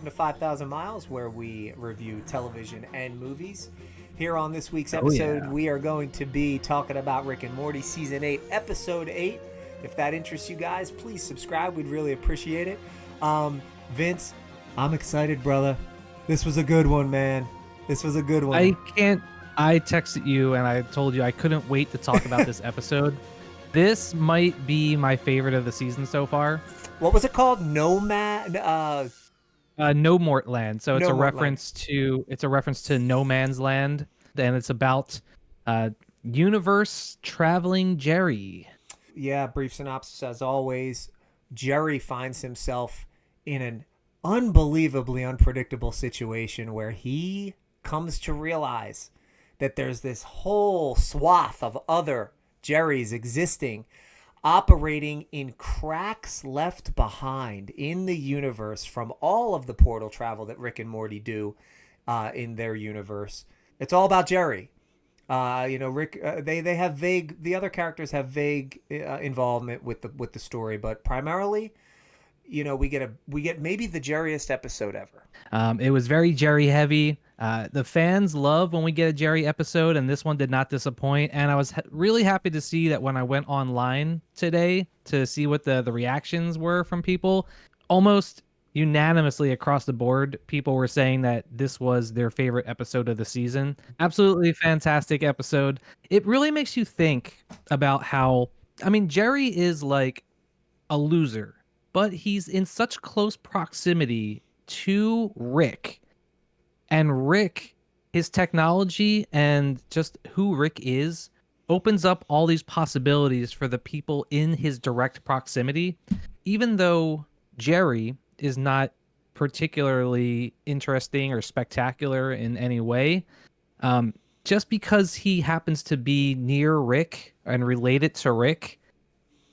to 5,000 Miles, where we review television and movies. Here on this week's Oh, episode, yeah. we are going to be talking about Rick and Morty Season 8, Episode 8. If that interests you guys, please subscribe. We'd really appreciate it. Vince, I'm excited, brother. This was a good one, man. This was a good one. I texted you and I told you I couldn't wait to talk about this episode. This might be my favorite of the season so far. What was it called? Nomortland. So it's a reference to No Man's Land, and it's about universe traveling Jerry. Yeah, brief synopsis as always. Jerry finds himself in an unbelievably unpredictable situation where he comes to realize that there's this whole swath of other Jerrys existing, operating in cracks left behind in the universe from all of the portal travel that Rick and Morty do in their universe. It's all about Jerry. Rick. They have vague. The other characters have vague involvement with the story, but primarily, we get maybe the Jerryest episode ever. It was very Jerry heavy. The fans love when we get a Jerry episode, and this one did not disappoint. And I was really happy to see that when I went online today to see what the reactions were from people, almost unanimously across the board, people were saying that this was their favorite episode of the season. Absolutely fantastic episode. It really makes you think about how, Jerry is like a loser, but he's in such close proximity to Rick. And Rick, his technology and just who Rick is, opens up all these possibilities for the people in his direct proximity. Even though Jerry is not particularly interesting or spectacular in any way, just because he happens to be near Rick and related to Rick,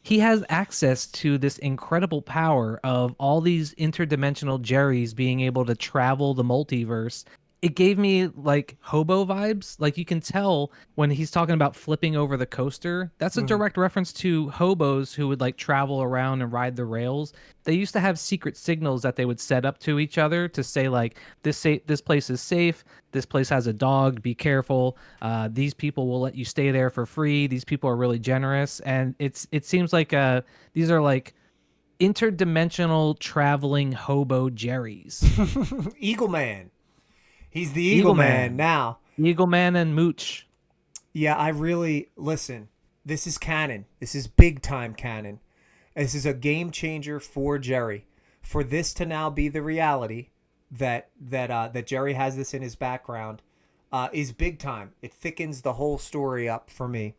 he has access to this incredible power of all these interdimensional Jerrys being able to travel the multiverse. It gave me like hobo vibes. Like you can tell when he's talking about flipping over the coaster, that's a direct reference to hobos who would like travel around and ride the rails. They used to have secret signals that they would set up to each other to say like, this place is safe. This place has a dog. Be careful. These people will let you stay there for free. These people are really generous. And it seems like these are like interdimensional traveling hobo Jerrys. Eagle Man. He's the Eagle Man now. Eagle Man and Mooch. Yeah, listen, this is canon. This is big time canon. This is a game changer for Jerry. For this to now be the reality that Jerry has this in his background is big time. It thickens the whole story up for me.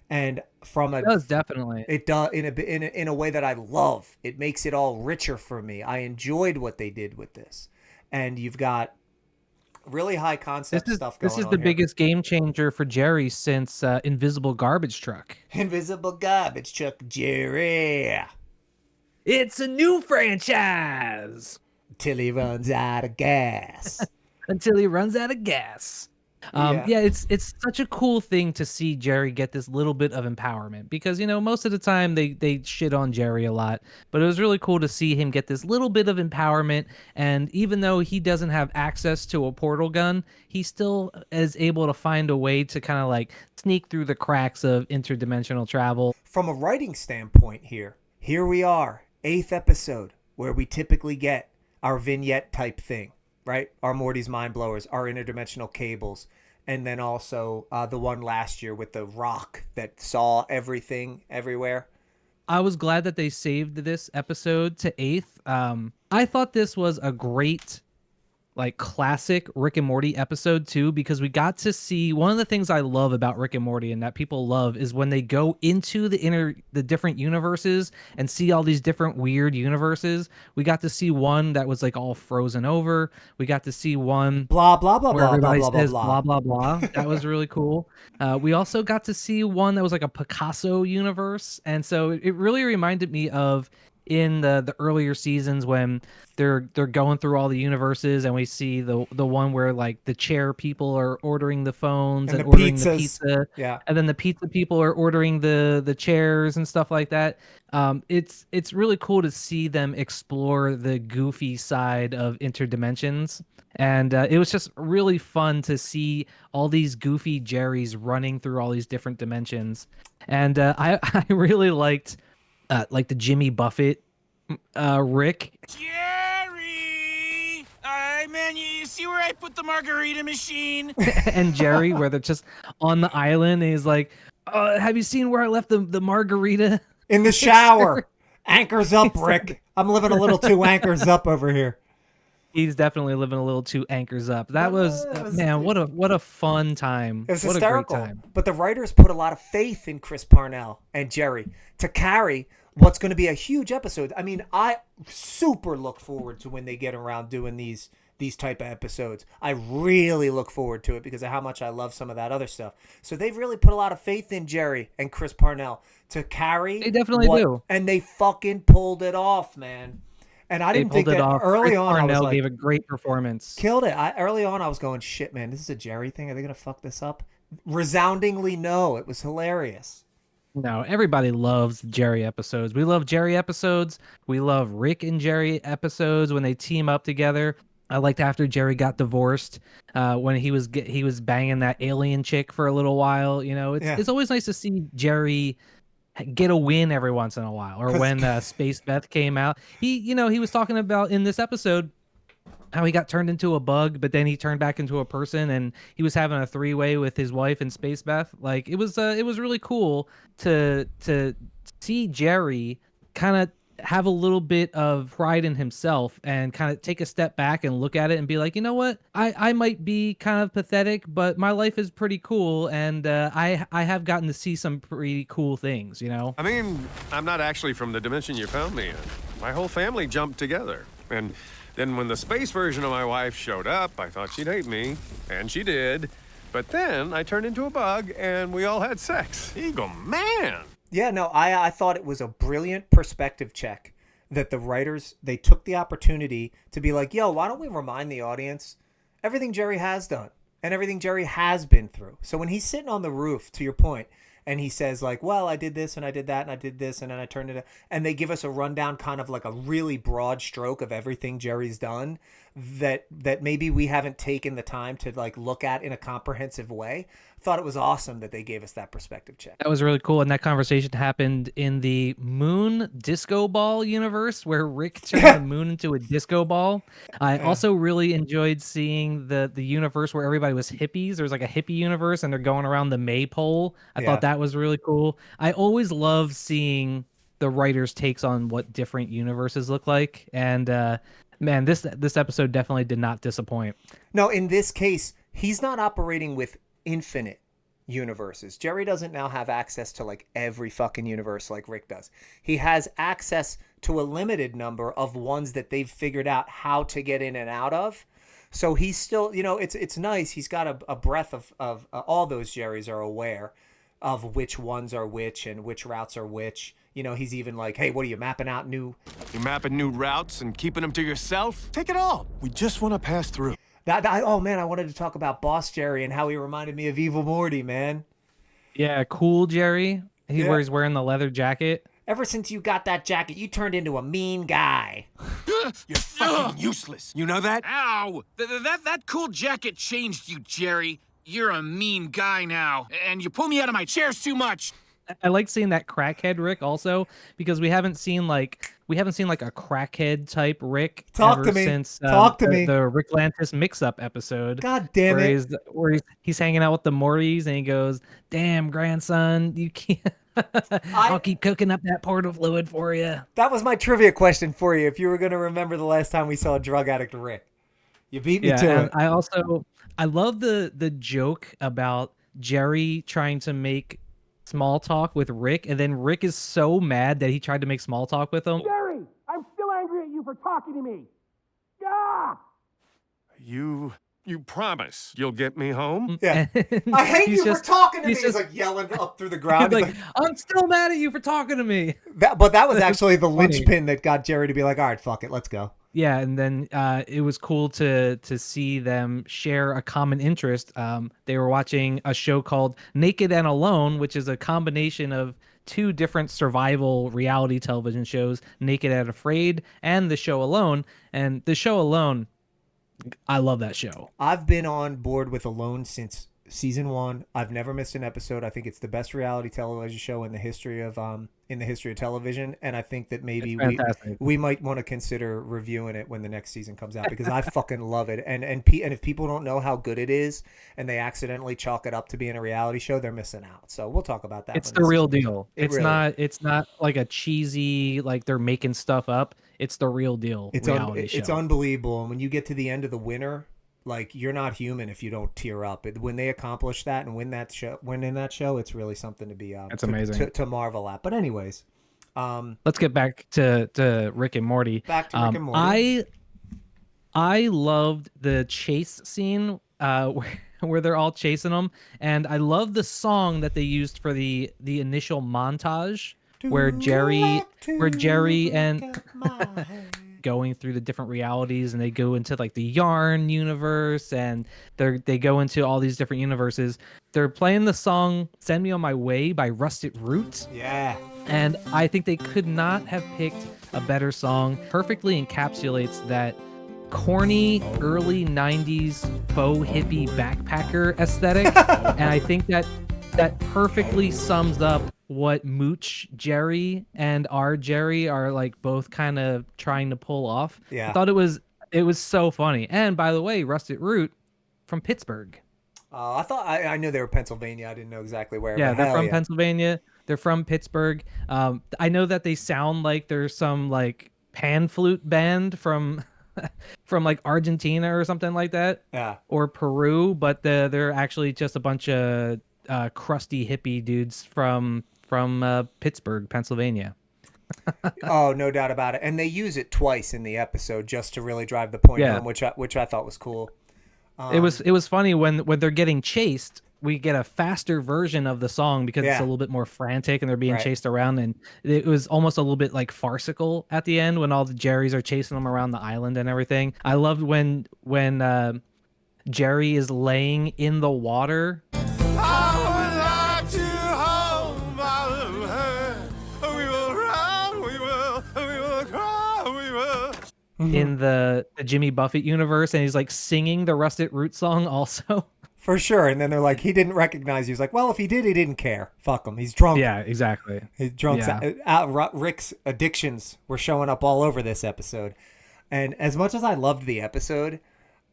And It does, definitely. It does in a way that I love. It makes it all richer for me. I enjoyed what they did with this. And you've got really high concept stuff going on. This is the biggest game changer for Jerry since Invisible Garbage Truck. Invisible Garbage Truck Jerry. It's a new franchise. Until he runs out of gas. It's such a cool thing to see Jerry get this little bit of empowerment because, most of the time they shit on Jerry a lot, but it was really cool to see him get this little bit of empowerment. And even though he doesn't have access to a portal gun, he still is able to find a way to kind of like sneak through the cracks of interdimensional travel. From a writing standpoint here we are, 8th episode, where we typically get our vignette type thing. Right? Our Morty's Mind Blowers, our interdimensional cables, and then also the one last year with the rock that saw everything everywhere. I was glad that they saved this episode to 8th. I thought this was a great like classic Rick and Morty episode too, because we got to see one of the things I love about Rick and Morty and that people love is when they go into the different universes and see all these different weird universes. We got to see one that was like all frozen over. We got to see one blah blah blah where blah everybody blah blah says blah blah blah blah. That was really cool. We also got to see one that was like a Picasso universe, and so it really reminded me of in the earlier seasons when they're going through all the universes, and we see the one where like the chair people are ordering the phones And and the ordering the pizzas. pizza, Yeah. and then the pizza people are ordering the chairs and stuff like that. It's really cool to see them explore the goofy side of interdimensions. And it was just really fun to see all these goofy Jerrys running through all these different dimensions. And I really liked like the Jimmy Buffett Rick. Jerry! Man, you see where I put the margarita machine? And Jerry, where they're just on the island, and he's like, have you seen where I left the margarita? In the shower. Anchors up, Rick. I'm living a little too anchors up over here. He's definitely living a little too anchors up. That was man, what a fun time. It was what hysterical. a great time. But the writers put a lot of faith in Chris Parnell and Jerry to carry what's going to be a huge episode. I mean, I super look forward to when they get around doing these type of episodes. I really look forward to it because of how much I love some of that other stuff. So they've really put a lot of faith in Jerry and Chris Parnell to carry. They definitely do. And they fucking pulled it off, man. And I didn't think that early Chris on. Parnell I was like, gave a great performance. Killed it. Early on, I was going, shit, man, this is a Jerry thing. Are they going to fuck this up? Resoundingly, no. It was hilarious. No, everybody loves Jerry episodes. We love Jerry episodes. We love Rick and Jerry episodes when they team up together. I liked after Jerry got divorced, when he was banging that alien chick for a little while. You know, it's always nice to see Jerry get a win every once in a while. Or when Space Beth came out, he was talking about in this episode how he got turned into a bug, but then he turned back into a person, and he was having a three-way with his wife and Space Beth. Like it was really cool to see Jerry kind of have a little bit of pride in himself and kind of take a step back and look at it and be like, you know what, I might be kind of pathetic, but my life is pretty cool, and I have gotten to see some pretty cool things, you know. I mean, I'm not actually from the dimension you found me in. My whole family jumped together, and then when the space version of my wife showed up, I thought she'd hate me, and she did. But then I turned into a bug, and we all had sex. Eagle, man! Yeah, no, I thought it was a brilliant perspective check that the writers, they took the opportunity to be like, yo, why don't we remind the audience everything Jerry has done and everything Jerry has been through. So when he's sitting on the roof, to your point, and he says like, well, I did this and I did that and I did this and then I turned it, and they give us a rundown, kind of like a really broad stroke of everything Jerry's done that maybe we haven't taken the time to like look at in a comprehensive way. Thought it was awesome that they gave us that perspective check. That was really cool, and that conversation happened in the Moon Disco Ball universe, where Rick turned the moon into a disco ball. I also really enjoyed seeing the universe where everybody was hippies. There's like a hippie universe, and they're going around the maypole. I thought that was really cool. I always love seeing the writers' takes on what different universes look like, and man, this episode definitely did not disappoint. No, in this case, he's not operating with infinite universes. Jerry doesn't now have access to like every fucking universe like Rick does. He has access to a limited number of ones that they've figured out how to get in and out of. So he's still, you know, it's nice. He's got a breadth of all those Jerrys are aware of which ones are which and which routes are which. You know, he's even like, hey, what are you mapping out new? You mapping new routes and keeping them to yourself? Take it all. We just want to pass through. Oh man, I wanted to talk about Boss Jerry and how he reminded me of Evil Morty, man. Yeah, cool Jerry. He's wearing the leather jacket. Ever since you got that jacket, you turned into a mean guy. You're fucking useless. You know that? Ow! That cool jacket changed you, Jerry. You're a mean guy now, and you pull me out of my chairs too much. I like seeing that crackhead Rick also, because we haven't seen like a crackhead type Rick since the Rick Lantis mix-up episode. God damn it! Where he's hanging out with the Mortys and he goes, "Damn grandson, you can't." I'll keep cooking up that portal fluid for you. That was my trivia question for you. If you were going to remember the last time we saw a drug addict Rick, you beat me to it. I love the joke about Jerry trying to make small talk with Rick, and then Rick is so mad that he tried to make small talk with him. Jerry, I'm still angry at you for talking to me. Ah! You You promise you'll get me home? Yeah. And I hate he's you just- for talking to me. he's He's just- like yelling up through the He's ground. He's like, I'm still mad at you for talking to me. but that was actually the Funny. linchpin that got Jerry to be like, all right, fuck it, let's go. Yeah, and then it was cool to see them share a common interest. They were watching a show called Naked and Alone, which is a combination of two different survival reality television shows, Naked and Afraid and The Show Alone. And The Show Alone, I love that show. I've been on board with Alone since season 1. I've never missed an episode. I think it's the best reality television show in the history of television, and I think that maybe It's fantastic. we might want to consider reviewing it when the next season comes out, because I fucking love it. And if people don't know how good it is and they accidentally chalk it up to being a reality show, they're missing out. So we'll talk about that. It's when the real season comes deal. out. It It's really not. It's not like a cheesy, like they're making stuff up. It's the real deal. Reality show. It's unbelievable. And when you get to the end of the winter, like, you're not human if you don't tear up. When they accomplish that and win in that show, it's really something to be It's amazing. to marvel at. But anyways, Let's get back to Rick and Morty. back to Rick and Morty. I loved the chase scene where they're all chasing them, and I love the song that they used for the initial montage where Jerry and going through the different realities, and they go into like the yarn universe, and they go into all these different universes. They're playing the song "Send Me on My Way" by Rusted Roots. Yeah. And I think they could not have picked a better song. Perfectly encapsulates that corny early 90s faux hippie backpacker aesthetic. And I think that perfectly sums up what Mooch Jerry and our Jerry are like both kind of trying to pull off. Yeah. I thought it was so funny. And by the way, Rusted Root from Pittsburgh. I thought I knew they were Pennsylvania. I didn't know exactly where. Yeah, but they're hell from yeah. Pennsylvania. They're from Pittsburgh. I know that they sound like they're some like pan flute band from like Argentina or something like that, Yeah. or Peru, but they're actually just a bunch of crusty hippie dudes from Pittsburgh, Pennsylvania. Oh, no doubt about it. And they use it twice in the episode just to really drive the point Yeah. home, which I thought was cool. It was funny when they're getting chased. We get a faster version of the song because it's Yeah. a little bit more frantic and they're being Right. chased around, and it was almost a little bit like farcical at the end when all the Jerrys are chasing them around the island and everything. I loved when Jerry is laying in the water. In the Jimmy Buffett universe, and he's like singing the Rusted Root song also. For sure. And then they're like, he didn't recognize you. He's like, well, if he did, he didn't care. Fuck him. He's drunk. Yeah, exactly. He's drunk. Yeah. Rick's addictions were showing up all over this episode. And as much as I loved the episode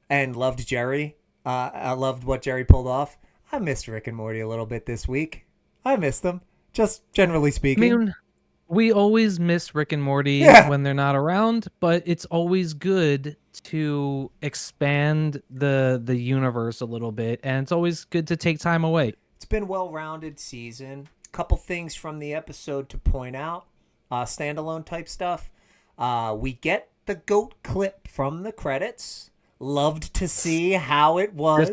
and loved Jerry, I loved what Jerry pulled off, I missed Rick and Morty a little bit this week. I missed them, just generally I speaking. mean, we always miss Rick and Morty Yeah. when they're not around, but it's always good to expand the universe a little bit, and it's always good to take time away. It's been a well-rounded season. Couple things from the episode to point out. Standalone type stuff. We get the goat clip from the credits. Loved to see how it was.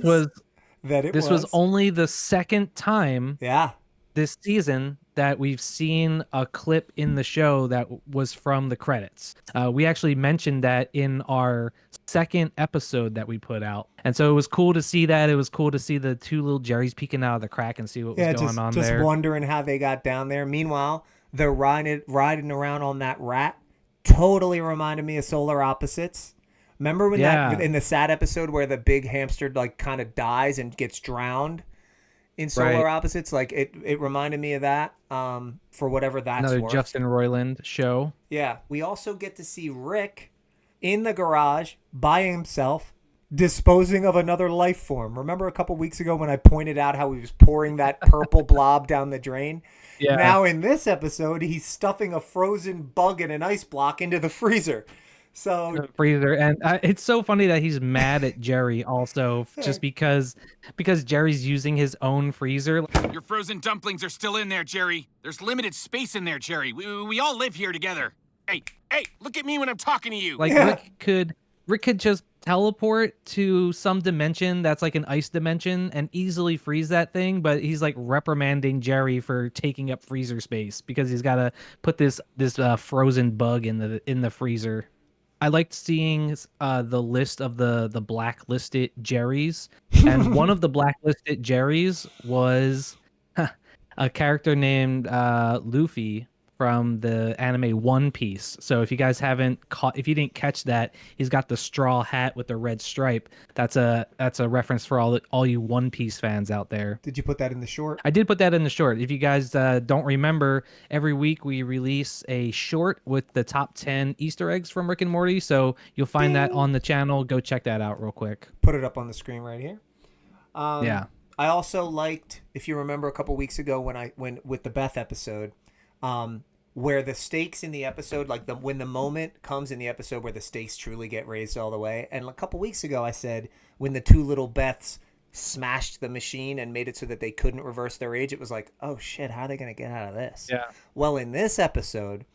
This was only the second time Yeah. this season that we've seen a clip in the show that was from the credits. We actually mentioned that in our second episode that we put out. And so it was cool to see that. It was cool to see the two little Jerrys peeking out of the crack and see what was going on just there. wondering how they got down there. Meanwhile, they're riding around on that rat. Totally reminded me of Solar Opposites. Remember when that in the sad episode where the big hamster like kind of dies and gets drowned in Solar Opposites? Like it reminded me of that. For whatever that's Another worth. Justin Roiland show. Yeah. We also get to see Rick in the garage by himself disposing of another life form. Remember a couple weeks ago when I pointed out how he was pouring that purple blob down the drain? Yeah. Now in this episode, he's stuffing a frozen bug in an ice block into the freezer. So Freezer, and it's so funny that he's mad at Jerry also just because Jerry's using his own freezer. Your frozen dumplings are still in there, Jerry. There's limited space in there, Jerry. We all live here together. Hey, look at me when I'm talking to you. Like Yeah. Rick Rick could just teleport to some dimension that's like an ice dimension and easily freeze that thing, but he's like reprimanding Jerry for taking up freezer space because he's got to put this frozen bug in the freezer. I liked seeing the list of the blacklisted Jerrys, and one of the blacklisted Jerrys was a character named Luffy from the anime One Piece. So if you guys if you didn't catch that, he's got the straw hat with the red stripe. That's a reference for all you One Piece fans out there. Did you put that in the short? I did put that in the short. If you guys don't remember, every week we release a short with the top 10 Easter eggs from Rick and Morty. So you'll find that on the channel. Go check that out real quick. Put it up on the screen right here. Yeah. I also liked, if you remember a couple weeks ago when with the Beth episode, where the stakes in the episode, like when the moment comes in the episode where the stakes truly get raised all the way. And a couple weeks ago, I said when the two little Beths smashed the machine and made it so that they couldn't reverse their age, it was like, oh shit, how are they going to get out of this? Yeah. Well, in this episode,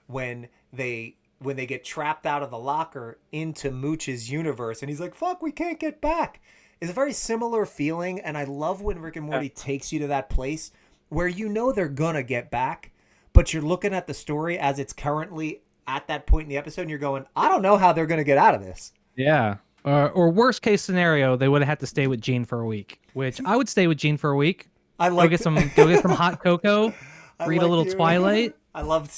when they get trapped out of the locker into Mooch's universe, and he's like, fuck, we can't get back. It's a very similar feeling, and I love when Rick and Morty takes you to that place where you know they're going to get back, but you're looking at the story as it's currently at that point in the episode, and you're going, I don't know how they're going to get out of this. Yeah. Or worst case scenario, they would have had to stay with Gene for a week, which I would stay with Gene for a week. Go get some hot cocoa, read a little Twilight. I loved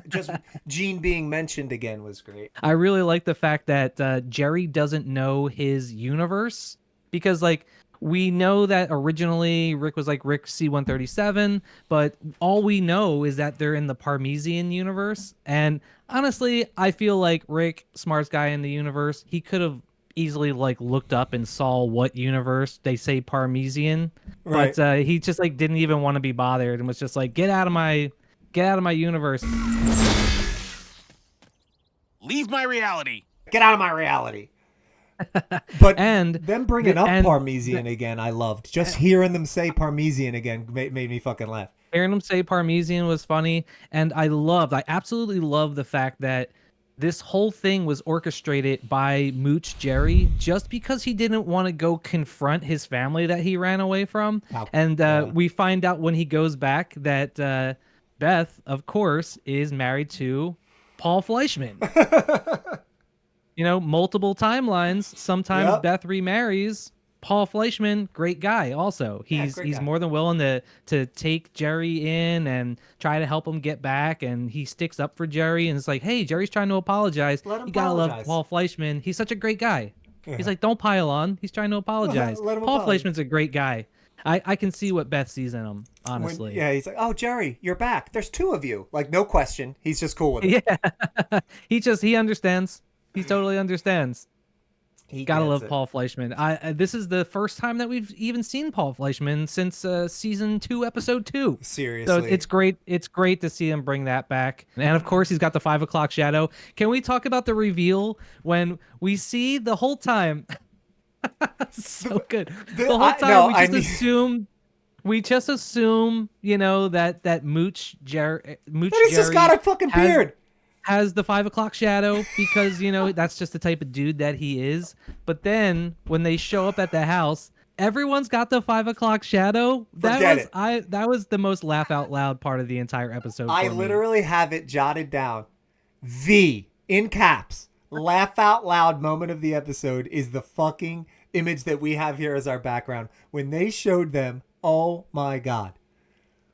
just Gene being mentioned again was great. I really like the fact that Jerry doesn't know his universe because, like, we know that originally Rick was like Rick C-137, but all we know is that they're in the Parmesan universe. And honestly, I feel like Rick, smartest guy in the universe, he could have easily like looked up and saw what universe they say Parmesan, right. But he just like didn't even want to be bothered and was just like, get out of my universe. Leave my reality. Get out of my reality. But and them bringing up Parmesan again, I loved. Just hearing them say Parmesan again made me fucking laugh. Hearing them say Parmesan was funny, and I absolutely loved the fact that this whole thing was orchestrated by Mooch Jerry just because he didn't want to go confront his family that he ran away from. We find out when he goes back that Beth, of course, is married to Paul Fleischman. You know, multiple timelines. Sometimes Beth remarries. Paul Fleischman, great guy. Also, he's more than willing to take Jerry in and try to help him get back. And he sticks up for Jerry. And it's like, hey, Jerry's trying to apologize. You gotta love Paul Fleischman. He's such a great guy. Yeah. He's like, don't pile on. He's trying to apologize. Paul Fleischman's a great guy. I can see what Beth sees in him, honestly. He's like, oh, Jerry, you're back. There's two of you. Like, no question. He's just cool with it. Yeah. he understands. He totally understands. Gotta love Paul Fleischman. This is the first time that we've even seen Paul Fleischman since season 2, episode 2. Seriously, so it's great. It's great to see him bring that back. And of course, he's got the 5 o'clock shadow. Can we talk about the reveal when we see the whole time? So good. The whole time we just assume, you know, that Mooch Jerry. He's just got a fucking beard. Has the 5 o'clock shadow because, you know, that's just the type of dude that he is. But then when they show up at the house, everyone's got the 5 o'clock shadow. That was the most laugh out loud part of the entire episode. I literally have it jotted down. The, in caps, laugh out loud moment of the episode is the fucking image that we have here as our background. When they showed them, oh my God.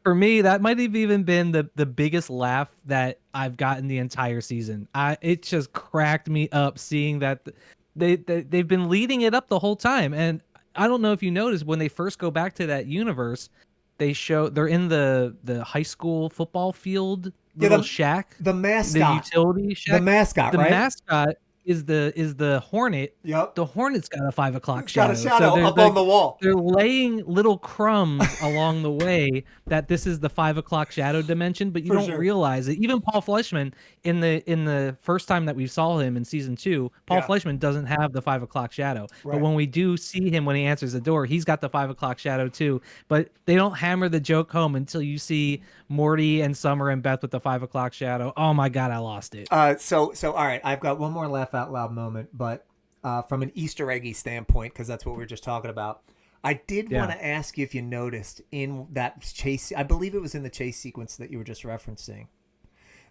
For me, that might have even been the biggest laugh that I've gotten the entire season. It just cracked me up seeing that they've been leading it up the whole time. And I don't know if you noticed when they first go back to that universe, they're in the high school football field little shack. The mascot. The utility shack. The mascot, right? The mascot is the Hornet. Yep. The Hornet's got a 5 o'clock shadow. Got a shadow up on the wall. They're laying little crumbs along the way that this is the 5 o'clock shadow dimension, but you don't realize it. Even Paul Fleischman in the first time that we saw him in season 2, Paul Fleischman doesn't have the 5 o'clock shadow. Right. But when we do see him when he answers the door, he's got the 5 o'clock shadow too. But they don't hammer the joke home until you see Morty and Summer and Beth with the 5 o'clock shadow. Oh my God, I lost it. So all right, I've got one more laugh out loud moment, but from an Easter eggy standpoint, because that's what we were just talking about. I did want to ask you if you noticed in that chase, I believe it was in the chase sequence that you were just referencing,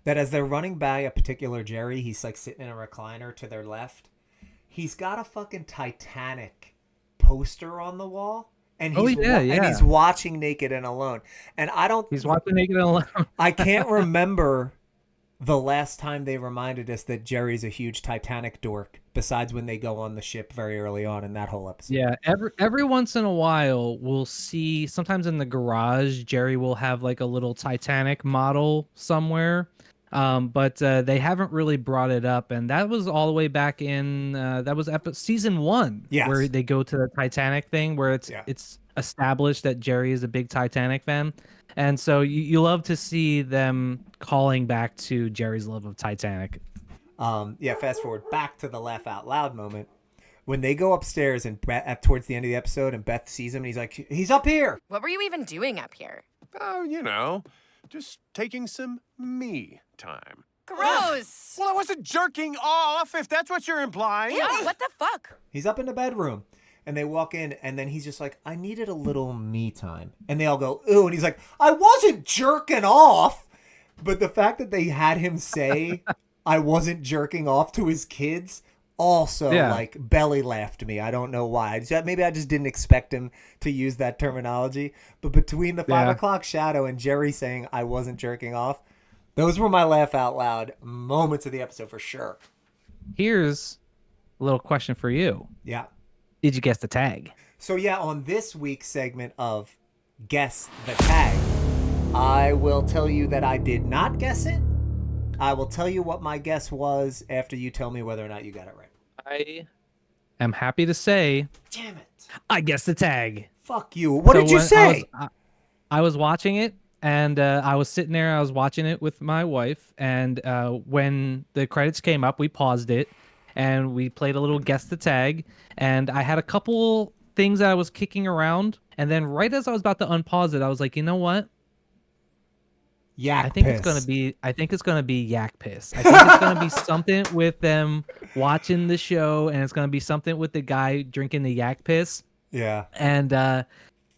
that as they're running by a particular Jerry, he's like sitting in a recliner to their left. He's got a fucking Titanic poster on the wall. And he's watching Naked and Alone. And he's watching Naked and Alone. I can't remember the last time they reminded us that Jerry's a huge Titanic dork, besides when they go on the ship very early on in that whole episode. Yeah, every once in a while, we'll see, sometimes in the garage, Jerry will have like a little Titanic model somewhere. But they haven't really brought it up. And that was all the way back in, that was season 1, where they go to the Titanic thing, where it's established that Jerry is a big Titanic fan. And so you love to see them calling back to Jerry's love of Titanic. Fast forward back to the laugh out loud moment. When they go upstairs and towards the end of the episode and Beth sees him and he's like, he's up here. What were you even doing up here? Oh, you know, just taking some me time. Gross! Well, I wasn't jerking off, if that's what you're implying. Ew, what the fuck? He's up in the bedroom. And they walk in, and then he's just like, I needed a little me time. And they all go, ooh. And he's like, I wasn't jerking off. But the fact that they had him say, I wasn't jerking off to his kids, also, like, belly laughed me. I don't know why. Maybe I just didn't expect him to use that terminology. But between the 5 o'clock shadow and Jerry saying, I wasn't jerking off, those were my laugh out loud moments of the episode for sure. Here's a little question for you. Yeah. Did you guess the tag? So on this week's segment of Guess the Tag, I will tell you that I did not guess it. I will tell you what my guess was after you tell me whether or not you got it right. I am happy to say, damn it, I guessed the tag. Fuck you. What did you say? I was watching it, and I was sitting there. I was watching it with my wife, and when the credits came up, we paused it. And we played a little guess the tag, and I had a couple things that I was kicking around, and then right as I was about to unpause it, I was like, you know what? I think it's gonna be yak piss. I think it's gonna be something with them watching the show, and it's gonna be something with the guy drinking the yak piss. Yeah. And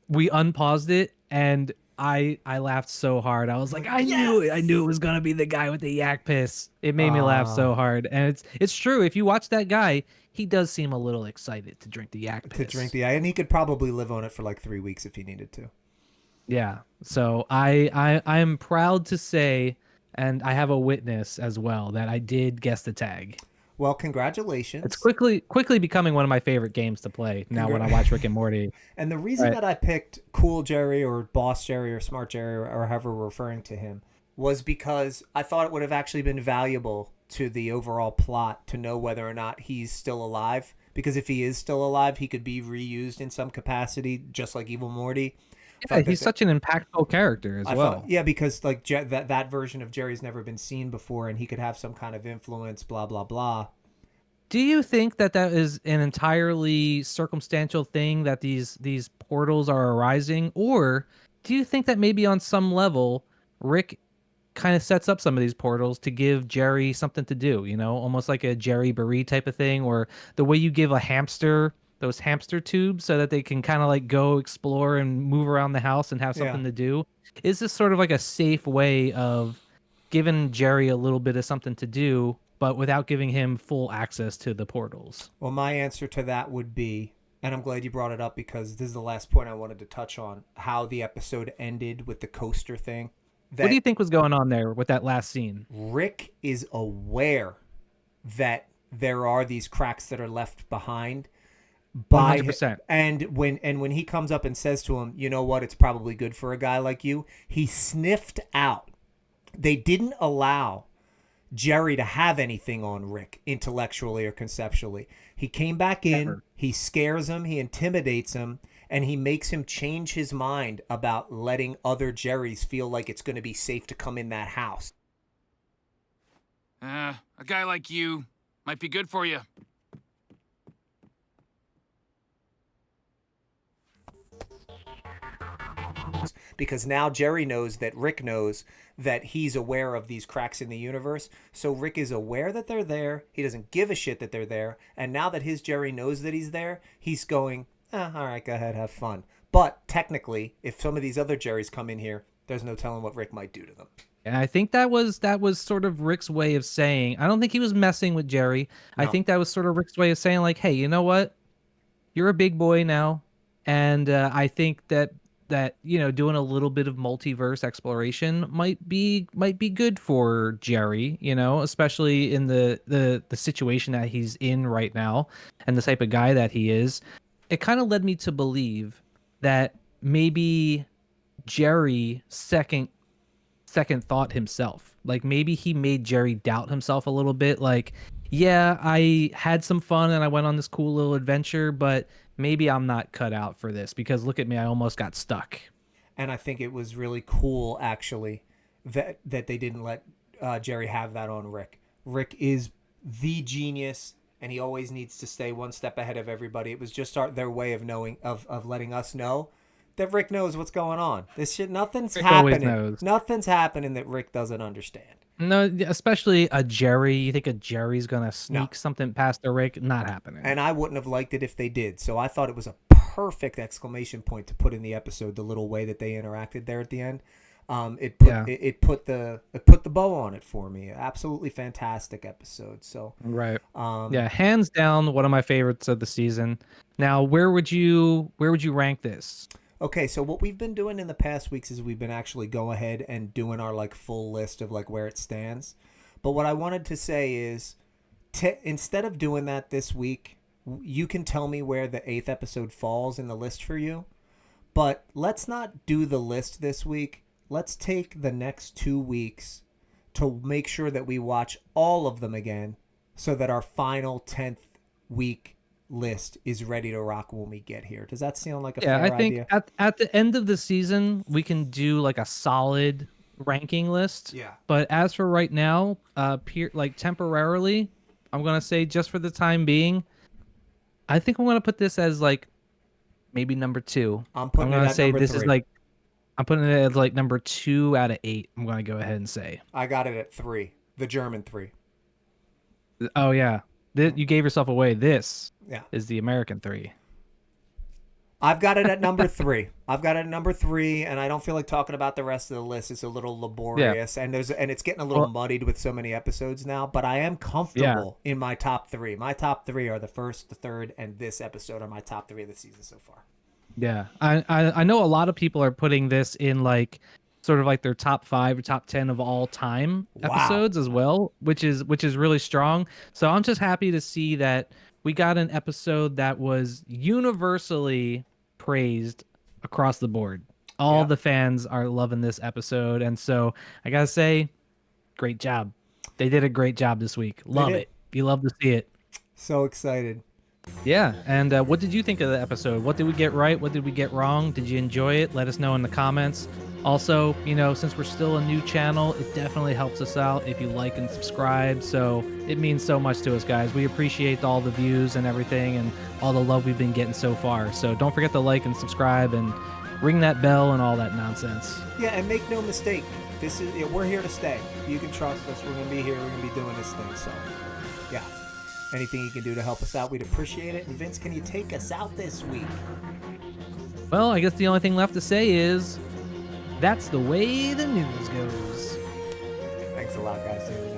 we unpaused it, and I laughed so hard. I was like, I knew it was gonna be the guy with the yak piss. It made me laugh so hard. And it's true. If you watch that guy, he does seem a little excited to drink the yak piss. And he could probably live on it for like 3 weeks if he needed to. Yeah. So I'm proud to say, and I have a witness as well, that I did guess the tag. Well, congratulations. It's quickly becoming one of my favorite games to play now when I watch Rick and Morty. And the reason that I picked Cool Jerry or Boss Jerry or Smart Jerry or however we're referring to him was because I thought it would have actually been valuable to the overall plot to know whether or not he's still alive. Because if he is still alive, he could be reused in some capacity, just like Evil Morty. Yeah, he's such an impactful character as well. Because like that version of Jerry's never been seen before, and he could have some kind of influence, blah, blah, blah. Do you think that is an entirely circumstantial thing, that these portals are arising? Or do you think that maybe on some level, Rick kind of sets up some of these portals to give Jerry something to do, almost like a Jerry Barry type of thing, or the way you give a hamster those hamster tubes so that they can kind of like go explore and move around the house and have something to do? Is this sort of like a safe way of giving Jerry a little bit of something to do, but without giving him full access to the portals? Well, my answer to that would be, and I'm glad you brought it up because this is the last point I wanted to touch on, how the episode ended with the coaster thing. What do you think was going on there with that last scene? Rick is aware that there are these cracks that are left behind. 100%. And when he comes up and says to him, you know what, it's probably good for a guy like you, he sniffed out. They didn't allow Jerry to have anything on Rick intellectually or conceptually. He came back in, he scares him, he intimidates him, and he makes him change his mind about letting other Jerrys feel like it's going to be safe to come in that house. A guy like you might be good for you. Because now Jerry knows that Rick knows that he's aware of these cracks in the universe. So Rick is aware that they're there. He doesn't give a shit that they're there. And now that his Jerry knows that he's there, he's going, all right, go ahead, have fun. But technically, if some of these other Jerrys come in here, there's no telling what Rick might do to them. And I think that was sort of Rick's way of saying, I don't think he was messing with Jerry. I No. think that was sort of Rick's way of saying, like, hey, you know what? You're a big boy now. And I think that doing a little bit of multiverse exploration might be good for Jerry, especially in the situation that he's in right now and the type of guy that he is. It kind of led me to believe that maybe Jerry second thought himself. Like maybe he made Jerry doubt himself a little bit. Like, yeah, I had some fun and I went on this cool little adventure, but maybe I'm not cut out for this because look at me, I almost got stuck. And I think it was really cool, actually, that they didn't let Jerry have that on Rick. Rick is the genius, and he always needs to stay one step ahead of everybody. It was just their way of knowing, of letting us know that Rick knows what's going on. This shit, nothing's Rick always happening. knows. Nothing's happening that Rick doesn't understand. No, especially a Jerry. You think a Jerry's gonna sneak No. something past a Rick? Not happening. And I wouldn't have liked it if they did. So I thought it was a perfect exclamation point to put in the episode. The little way that they interacted there at the end, it put the bow on it for me. Absolutely fantastic episode. So Right. Yeah, hands down, one of my favorites of the season. Now, where would you rank this? okay, so what we've been doing in the past weeks is we've been actually go ahead and doing our like full list of like where it stands. But what I wanted to say is, instead of doing that this week, you can tell me where the 8th episode falls in the list for you. But let's not do the list this week. Let's take the next 2 weeks to make sure that we watch all of them again so that our final 10th week list is ready to rock when we get here. Does that sound like a fair I think idea? at the end of the season, we can do like a solid ranking list. Yeah. But as for right now, temporarily, I'm gonna say just for the time being, I think I'm gonna put this as like maybe number 2. I'm putting gonna it at say number this 3. is like I'm putting it as like number 2 out of 8. I'm gonna go ahead and say. I got it at 3. The German 3. Oh yeah, you gave yourself away. This Yeah. is the American 3. I've got it at number 3. I've got it at number 3, and I don't feel like talking about the rest of the list. It's a little laborious, and it's getting a little muddied with so many episodes now. But I am comfortable in my top 3. My top 3 are the first, the third, and this episode are my top 3 of the season so far. Yeah, I know a lot of people are putting this in like sort of like their top 5 or top 10 of all time episodes as well, which is really strong. So I'm just happy to see that we got an episode that was universally praised across the board. All the fans are loving this episode, and so I gotta say, great job. They did a great job this week. Love it. You love to see it. So excited. Yeah, and what did you think of the episode? What did we get right? What did we get wrong? Did you enjoy it? Let us know in the comments. Also, since we're still a new channel, it definitely helps us out if you like and subscribe. So it means so much to us, guys. We appreciate all the views and everything and all the love we've been getting so far. So don't forget to like and subscribe and ring that bell and all that nonsense. Yeah, and make no mistake, we're here to stay. You can trust us. We're gonna be here. We're gonna be doing this thing. So, yeah. Anything you can do to help us out, we'd appreciate it. And Vince, can you take us out this week? Well, I guess the only thing left to say is that's the way the news goes. Thanks a lot, guys. See you next